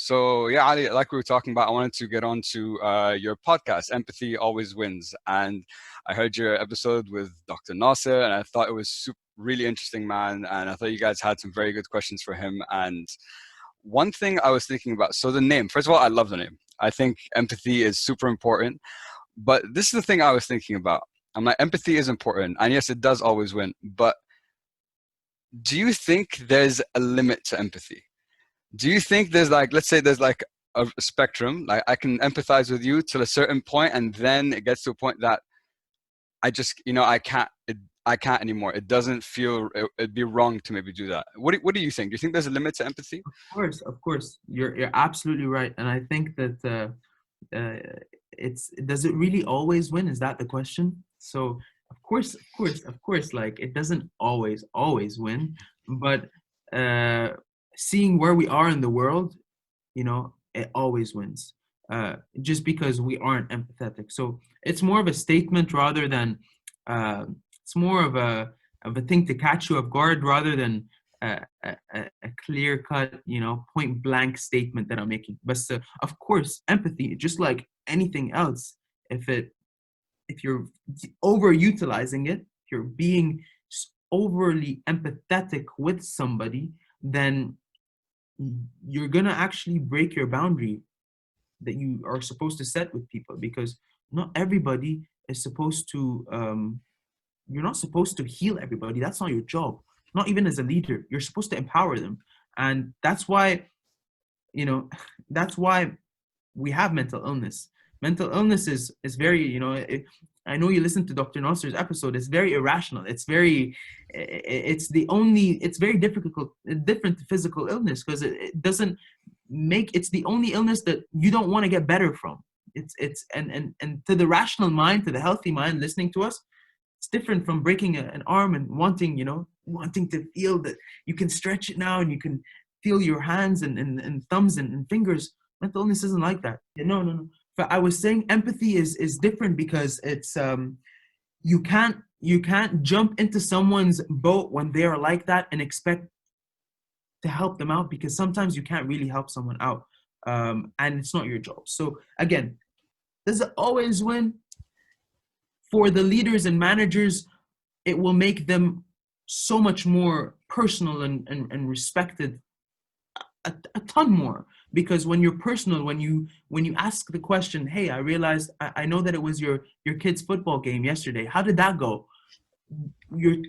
So yeah, Ali, like we were talking about, I wanted to get on to your podcast, Empathy Always Wins. And I heard your episode with Dr. Nasser, and I thought it was really interesting, man. And I thought you guys had some very good questions for him. And one thing I was thinking about, so the name, first of all, I love the name. I think empathy is super important. But this is the thing I was thinking about. I'm like, empathy is important. And yes, it does always win. But do you think there's a limit to empathy? Do you think there's like, let's say there's like a spectrum, like I can empathize with you till a certain point, and then it gets to a point that I just, I can't anymore. It doesn't feel, it'd be wrong to maybe do that. What do you think? Do you think there's a limit to empathy? Of course, you're absolutely right, and I think that uh, it's does it really always win? Is that the question? So of course, like it doesn't always win, but uh, seeing where we are in the world, it always wins. Just because we aren't empathetic, so it's more of a statement rather than uh, it's more of a thing to catch you off guard rather than a clear cut, point blank statement that I'm making. But of course, empathy, just like anything else, if it if you're overutilizing it, if you're being overly empathetic with somebody, then you're gonna actually break your boundary that you are supposed to set with people, because not everybody is supposed to you're not supposed to heal everybody. That's not your job. Not even as a leader. You're supposed to empower them. And that's why, you know, that's why we have mental illness. Mental illness is very, I know you listened to Dr. Nasser's episode. It's very irrational. It's very different to physical illness, because it doesn't make, it's the only illness that you don't want to get better from. And to the rational mind, to the healthy mind listening to us, it's different from breaking an arm and wanting to feel that you can stretch it now and you can feel your hands and thumbs and fingers. Mental illness isn't like that. Yeah, no, no, no. But I was saying empathy is different, because it's you can't jump into someone's boat when they are like that and expect to help them out, because sometimes you can't really help someone out, and it's not your job. So again, does it always win? For the leaders and managers, it will make them so much more personal and respected, a ton more, because when you're personal, when you ask the question, hey, I realized, I know that it was your kid's football game yesterday, how did that go? You're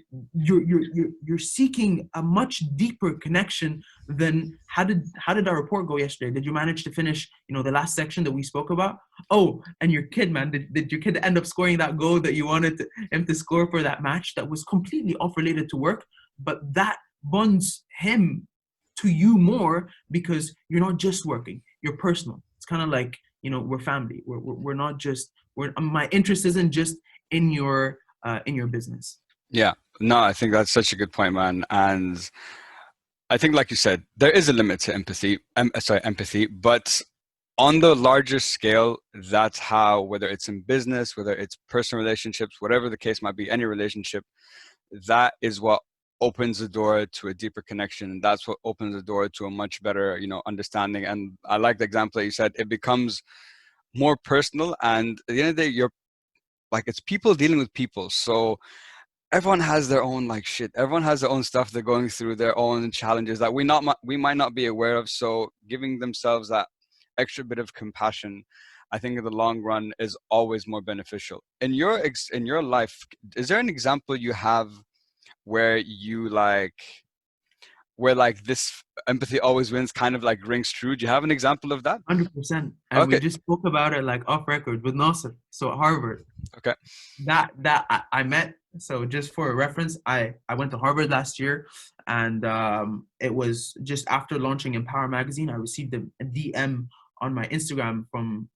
seeking a much deeper connection than how did our report go yesterday? Did you manage to finish, the last section that we spoke about? Oh, and your kid, man, did your kid end up scoring that goal that you wanted him to score for that match that was completely off related to work, but that bonds him to you more, because you're not just working, you're personal. It's kind of like, we're family. We're not just, my interest isn't just in your business. Yeah, no, I think that's such a good point, man. And I think, like you said, there is a limit to empathy, but on the larger scale, that's how, whether it's in business, whether it's personal relationships, whatever the case might be, any relationship, that is what opens the door to a deeper connection. And that's what opens the door to a much better, understanding. And I like the example that you said, it becomes more personal. And at the end of the day, you're like, it's people dealing with people. So everyone has their own like shit. Everyone has their own stuff they're going through, their own challenges that we might not be aware of. So giving themselves that extra bit of compassion, I think in the long run is always more beneficial. In your life, is there an example you have where where this empathy always wins kind of like rings true? Do you have an example of that? 100%. And we Okay. just spoke about it like off record with Nasser. So at Harvard, Okay. that I met. So just for a reference, I went to Harvard last year, and it was just after launching Empower magazine. I received a DM on my Instagram from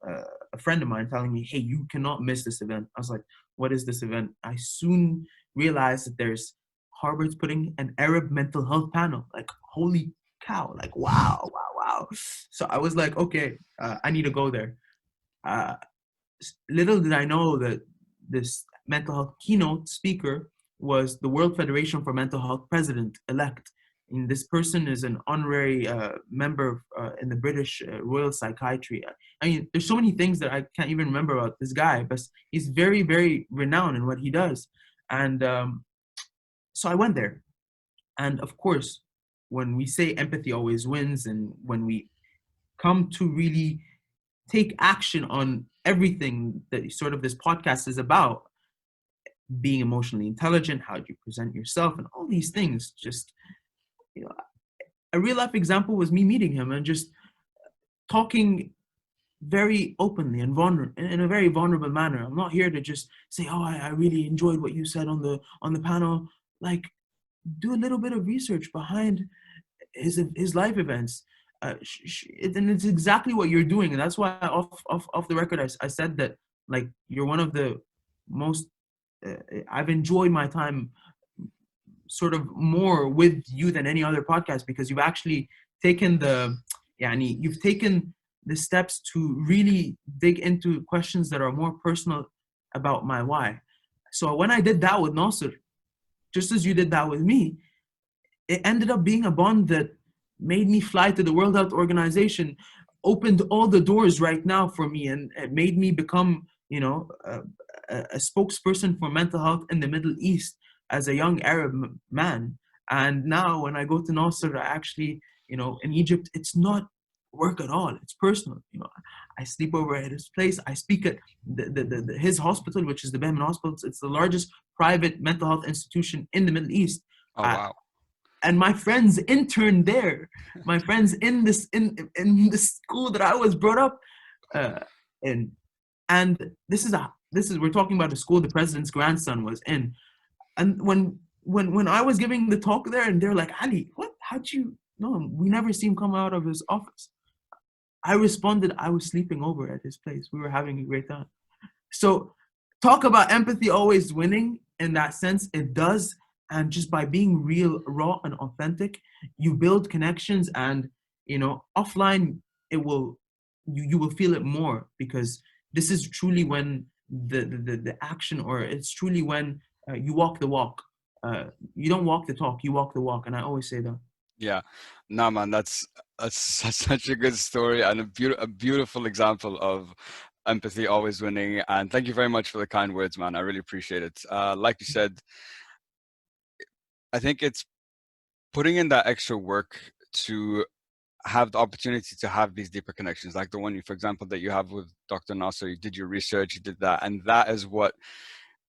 a friend of mine telling me, "Hey, you cannot miss this event." I was like, "What is this event?" I soon realized that there's Harvard's putting an Arab mental health panel. Like, holy cow! Like, wow, wow, wow. So I was like, okay, I need to go there. Uh, Little did I know that this mental health keynote speaker was the World Federation for Mental Health president elect. and this person is an honorary member in the British Royal Psychiatry. I mean, there's so many things that I can't even remember about this guy, but he's very, very renowned in what he does. And so I went there. And of course, when we say empathy always wins, and when we come to really take action on everything that sort of this podcast is about, being emotionally intelligent, how do you present yourself, and all these things, just, you know, a real life example was me meeting him and just talking very openly and in a very vulnerable manner. I'm not here to just say, "Oh, I really enjoyed what you said on the panel." Like, do a little bit of research behind his life events. And it's exactly what you're doing, and that's why off the record I said that, like, you're one of the most. I've enjoyed my time sort of more with you than any other podcast, because you've actually taken you've taken the steps to really dig into questions that are more personal about my why. So when I did that with Nasser, just as you did that with me, it ended up being a bond that made me fly to the World Health Organization, opened all the doors right now for me, and it made me become, a spokesperson for mental health in the Middle East as a young Arab man. And now when I go to Nasser, I actually, in Egypt, it's not work at all. It's personal. I sleep over at his place. I speak at his hospital, which is the Behman Hospital. It's the largest private mental health institution in the Middle East. Oh, wow. And my friends interned there. My friends in this school that I was brought up in. And this is we're talking about a school the president's grandson was in. And when I was giving the talk there, and they're like, "Ali, what? How'd you know? We never see him come out of his office." I responded, "I was sleeping over at his place. We were having a great time." So talk about empathy always winning. In that sense, it does. And just by being real, raw, and authentic, you build connections. And offline, you will feel it more, because this is truly when the action, or it's truly when you walk the walk. You don't walk the talk, you walk the walk. And I always say that. Yeah, no, man, that's such a good story and a beautiful example of empathy always winning. And thank you very much for the kind words, man. I really appreciate it. Like you said, I think it's putting in that extra work to have the opportunity to have these deeper connections, like the one you, for example, that you have with Dr. Nasser. You did your research, you did that, and that is what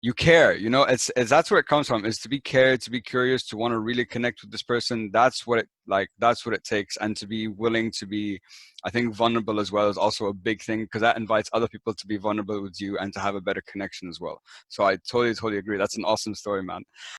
you care. It's that's where it comes from, is to be cared, to be curious, to want to really connect with this person. That's what it takes. And to be willing to be, I think, vulnerable as well is also a big thing, because that invites other people to be vulnerable with you and to have a better connection as well. So I totally agree. That's an awesome story, man.